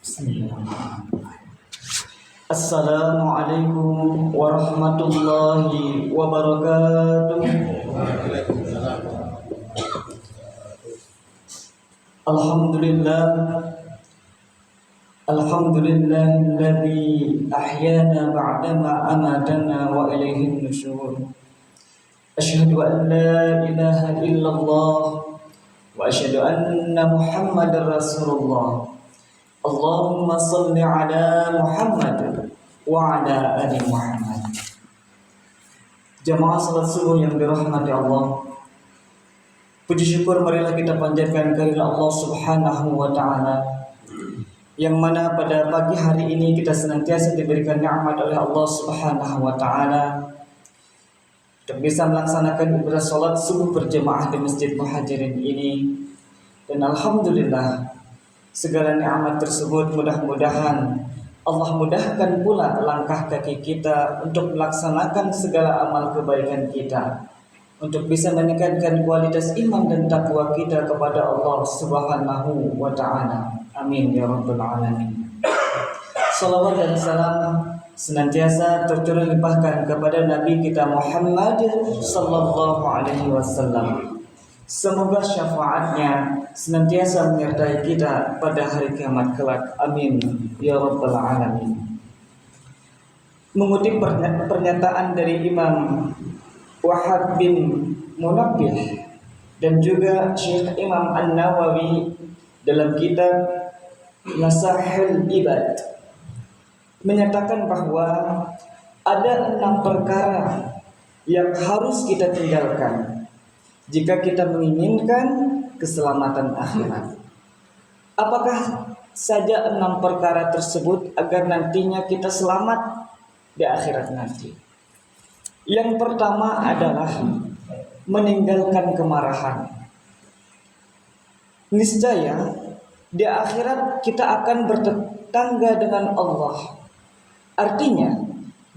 Bismillahirrahmanirrahim. Assalamualaikum warahmatullahi wabarakatuh. Alhamdulillah, alhamdulillahilladzi ahyana ba'dama amatana wa ilaihin nusyur. Asyhadu an la ilaha illallah wa asyhadu anna Muhammadar Rasulullah. Allahumma salli ala Muhammad wa ala ali Muhammad. Jamaah salat subuh yang dirahmati Allah, puji syukur marilah kita panjatkan kehadirat Allah Subhanahu wa taala, yang mana pada pagi hari ini kita senantiasa diberikan nikmat oleh Allah Subhanahu wa taala untuk bisa melaksanakan ibadah salat subuh berjamaah di Masjid Muhajirin ini. Dan alhamdulillah, segala nikmat tersebut mudah-mudahan Allah mudahkan pula langkah kaki kita untuk melaksanakan segala amal kebaikan kita, untuk bisa meningkatkan kualitas iman dan takwa kita kepada Allah Subhanahu wa taala. Amin ya rabbal alamin. Salawat dan salam senantiasa tercurah limpahkan kepada Nabi kita Muhammad sallallahu alaihi wasallam. Semoga syafaatnya senantiasa menyertai kita pada hari kiamat kelak. Amin ya rabbal alamin. Mengutip pernyataan dari Imam Wahab bin Munabbih dan juga Syekh Imam An-Nawawi dalam kitab Nasahul Ibad, menyatakan bahwa ada 6 perkara yang harus kita tinggalkan jika kita menginginkan keselamatan akhirat. Apakah saja 6 perkara tersebut agar nantinya kita selamat di akhirat nanti? Yang pertama adalah meninggalkan kemarahan. Niscaya di akhirat kita akan bertetangga dengan Allah. Artinya,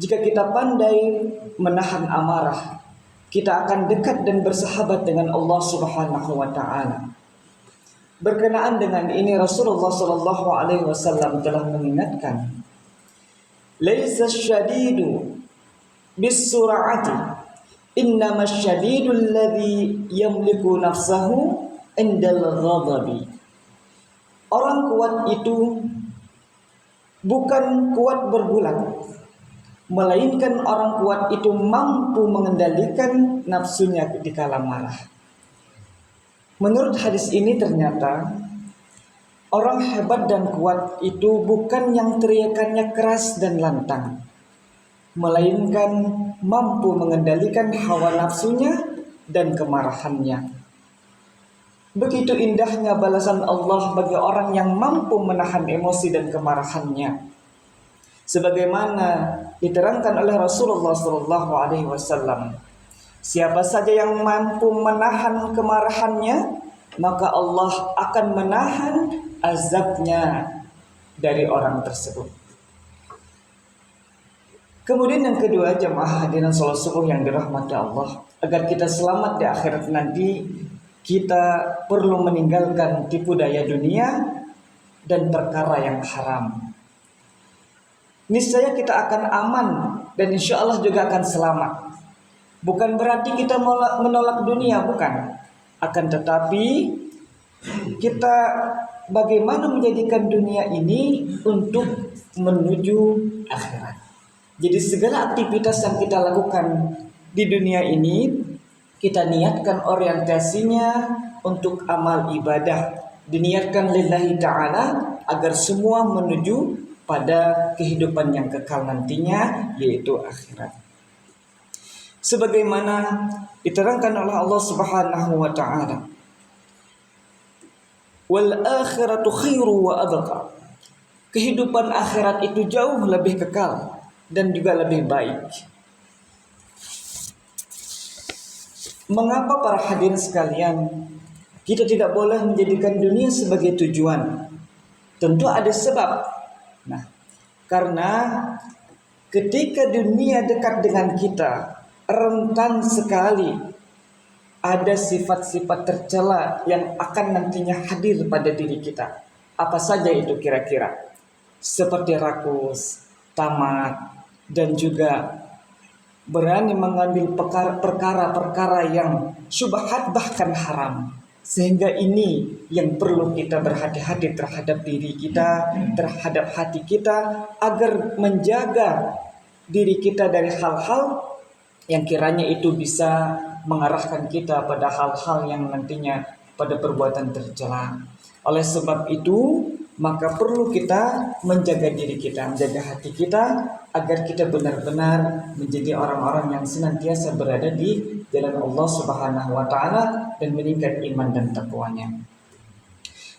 jika kita pandai menahan amarah, kita akan dekat dan bersahabat dengan Allah Subhanahu wa taala. Berkenaan dengan ini Rasulullah sallallahu alaihi wasallam telah mengingatkan, "Laisa syadidu bis-sur'ati, innamas syadidul ladzi yamliku nafsahu indal ghadabi." Orang kuat itu bukan kuat bergulat, melainkan orang kuat itu mampu mengendalikan nafsunya ketika marah. Menurut hadis ini ternyata orang hebat dan kuat itu bukan yang teriakannya keras dan lantang, melainkan mampu mengendalikan hawa nafsunya dan kemarahannya. Begitu indahnya balasan Allah bagi orang yang mampu menahan emosi dan kemarahannya, sebagaimana diterangkan oleh Rasulullah SAW. Siapa saja yang mampu menahan kemarahannya, maka Allah akan menahan azabnya dari orang tersebut. Kemudian yang kedua, jamaah hadirin salat subuh yang dirahmati Allah, agar kita selamat di akhirat nanti, kita perlu meninggalkan tipu daya dunia dan perkara yang haram. Niscaya kita akan aman dan insya Allah juga akan selamat. Bukan berarti kita menolak dunia, bukan. Akan tetapi kita bagaimana menjadikan dunia ini untuk menuju akhirat. Jadi segala aktivitas yang kita lakukan di dunia ini, kita niatkan orientasinya untuk amal ibadah. Diniatkan lillahi ta'ala agar semua menuju pada kehidupan yang kekal nantinya, yaitu akhirat. Sebagaimana diterangkan oleh Allah Subhanahu wa taala, "Wal akhiratu khairu wa abqa." Kehidupan akhirat itu jauh lebih kekal dan juga lebih baik. Mengapa para hadirin sekalian kita tidak boleh menjadikan dunia sebagai tujuan? Tentu ada sebab. Nah, karena ketika dunia dekat dengan kita, rentan sekali ada sifat-sifat tercela yang akan nantinya hadir pada diri kita. Apa saja itu kira-kira? seperti rakus, tamak, dan juga berani mengambil perkara-perkara yang syubhat bahkan haram. Sehingga ini yang perlu kita berhati-hati terhadap diri kita, terhadap hati kita, agar menjaga diri kita dari hal-hal yang kiranya itu bisa mengarahkan kita pada hal-hal yang nantinya pada perbuatan tercela. Oleh sebab itu, maka perlu kita menjaga diri kita, menjaga hati kita, agar kita benar-benar menjadi orang-orang yang senantiasa berada di jalan Allah Subhanahu wa taala dan meningkat iman dan takwanya.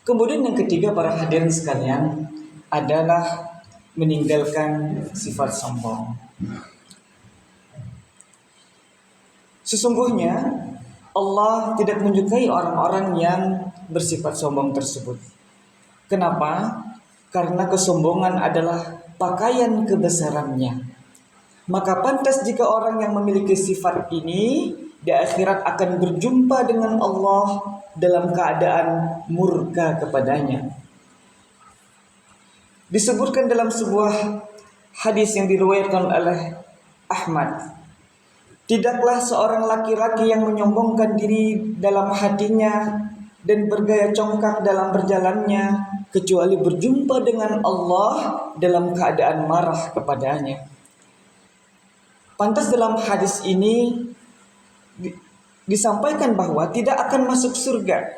Kemudian yang ketiga, para hadirin sekalian, adalah meninggalkan sifat sombong. Sesungguhnya Allah tidak menyukai orang-orang yang bersifat sombong tersebut. Kenapa? Karena kesombongan adalah pakaian kebesarannya. Maka pantas jika orang yang memiliki sifat ini di akhirat akan berjumpa dengan Allah dalam keadaan murka kepadanya. Disebutkan dalam sebuah hadis yang diriwayatkan oleh Ahmad, tidaklah seorang laki-laki yang menyombongkan diri dalam hatinya dan bergaya congkak dalam berjalannya, kecuali berjumpa dengan Allah dalam keadaan marah kepadanya. Pantas dalam hadis ini disampaikan bahwa tidak akan masuk surga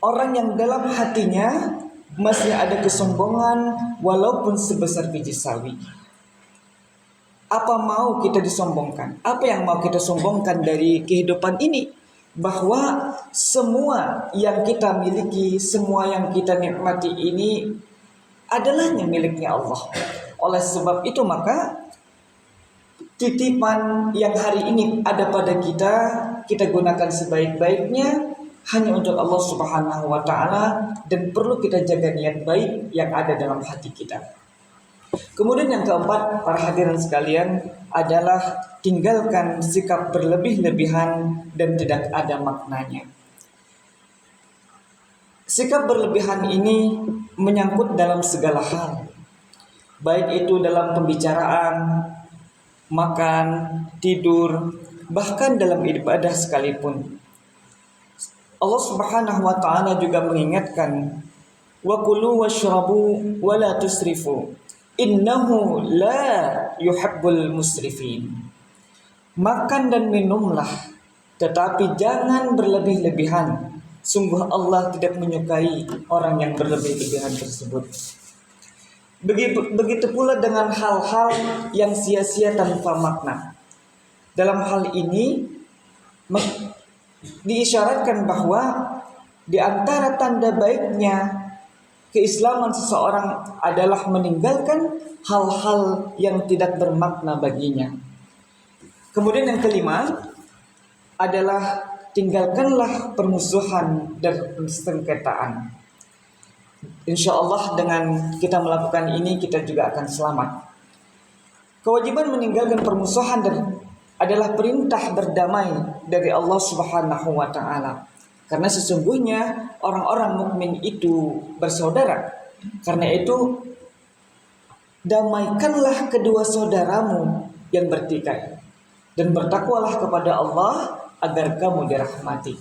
orang yang dalam hatinya masih ada kesombongan walaupun sebesar biji sawi. Apa mau kita disombongkan? Apa yang mau kita sombongkan dari kehidupan ini? Bahwa semua yang kita miliki, semua yang kita nikmati ini adalah miliknya Allah. Oleh sebab itu maka titipan yang hari ini ada pada kita, kita gunakan sebaik-baiknya hanya untuk Allah Subhanahu wa taala, dan perlu kita jaga niat baik yang ada dalam hati kita. Kemudian yang keempat, para hadirin sekalian, adalah tinggalkan sikap berlebih-lebihan dan tidak ada maknanya. Sikap berlebihan ini menyangkut dalam segala hal, baik itu dalam pembicaraan, makan, tidur, bahkan dalam ibadah sekalipun. Allah Subhanahu wa taala juga mengingatkan, wa kulu washrabu wa la tusrifu innahu la yuhibbul musrifin. Makan dan minumlah, tetapi jangan berlebih-lebihan. Sungguh Allah tidak menyukai orang yang berlebih-lebihan tersebut. Begitu pula dengan hal-hal yang sia-sia tanpa makna. Dalam hal ini diisyaratkan bahwa di antara tanda baiknya keislaman seseorang adalah meninggalkan hal-hal yang tidak bermakna baginya. Kemudian yang kelima adalah tinggalkanlah permusuhan dan persengketaan. Insya Allah dengan kita melakukan ini kita juga akan selamat. Kewajiban meninggalkan permusuhan adalah perintah berdamai dari Allah Subhanahu wa taala. Karena sesungguhnya orang-orang mukmin itu bersaudara. Karena itu damaikanlah kedua saudaramu yang bertikai, dan bertakwalah kepada Allah agar kamu dirahmati.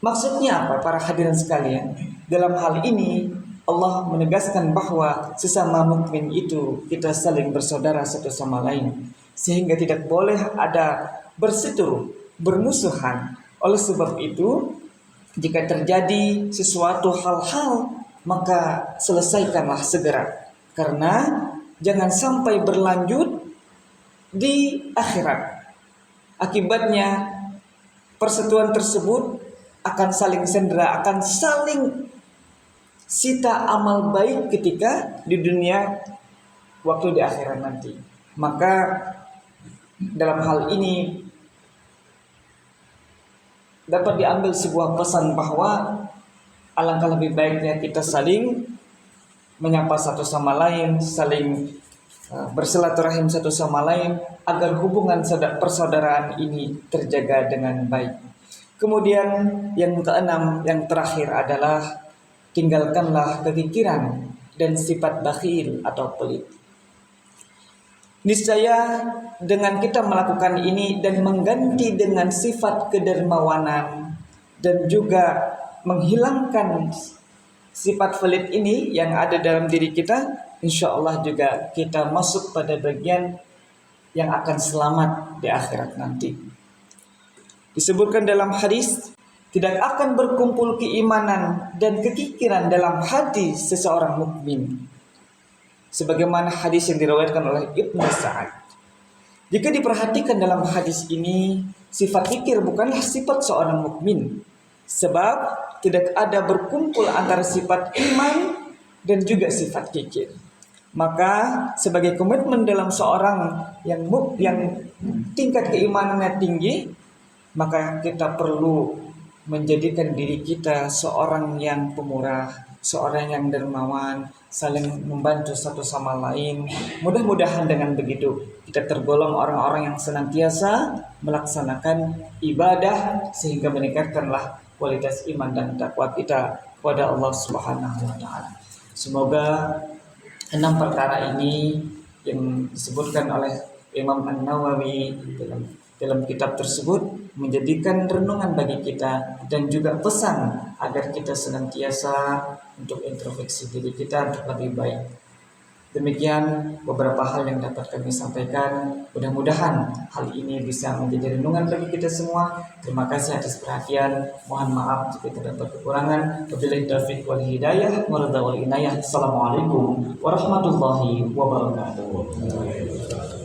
Maksudnya apa, para hadirin sekalian? Dalam hal ini Allah menegaskan bahwa sesama mukmin itu kita saling bersaudara satu sama lain, sehingga tidak boleh ada berseteru, bermusuhan. Oleh sebab itu, jika terjadi sesuatu hal-hal, maka selesaikanlah segera, karena jangan sampai berlanjut di akhirat. Akibatnya persetujuan tersebut akan saling sendera, akan saling sita amal baik ketika di dunia, waktu di akhirat nanti. Maka dalam hal ini dapat diambil sebuah pesan bahwa alangkah lebih baiknya kita saling menyapa satu sama lain, saling bersilaturahim satu sama lain, agar hubungan persaudaraan ini terjaga dengan baik. Kemudian yang keenam, yang terakhir adalah tinggalkanlah kekikiran dan sifat bakhil atau pelit. Niscaya dengan kita melakukan ini dan mengganti dengan sifat kedermawanan dan juga menghilangkan sifat pelit ini yang ada dalam diri kita, insya Allah juga kita masuk pada bagian yang akan selamat di akhirat nanti. Disebutkan dalam hadis, tidak akan berkumpul keimanan dan kekikiran dalam hati seseorang mukmin, sebagaimana hadis yang diriwayatkan oleh Ibnu Sa'ad. Jika diperhatikan dalam hadis ini, sifat kikir bukanlah sifat seorang mukmin, sebab tidak ada berkumpul antara sifat iman dan juga sifat kikir. Maka sebagai komitmen dalam seorang yang tingkat keimanannya tinggi, maka kita perlu menjadikan diri kita seorang yang pemurah, seorang yang dermawan, saling membantu satu sama lain. Mudah-mudahan dengan begitu kita tergolong orang-orang yang senantiasa melaksanakan ibadah sehingga meningkatkanlah kualitas iman dan takwa kita kepada Allah Subhanahu wa taala. Semoga 6 perkara ini yang disebutkan oleh Imam An-Nawawi dalam kitab tersebut menjadikan renungan bagi kita dan juga pesan agar kita senantiasa untuk introspeksi diri kita untuk lebih baik. Demikian beberapa hal yang dapat kami sampaikan. Mudah-mudahan hal ini bisa menjadi renungan bagi kita semua. Terima kasih atas perhatian. Mohon maaf jika terdapat kekurangan. Wabillahi taufiq wal hidayah wal inayah. Assalamualaikum warahmatullahi wabarakatuh.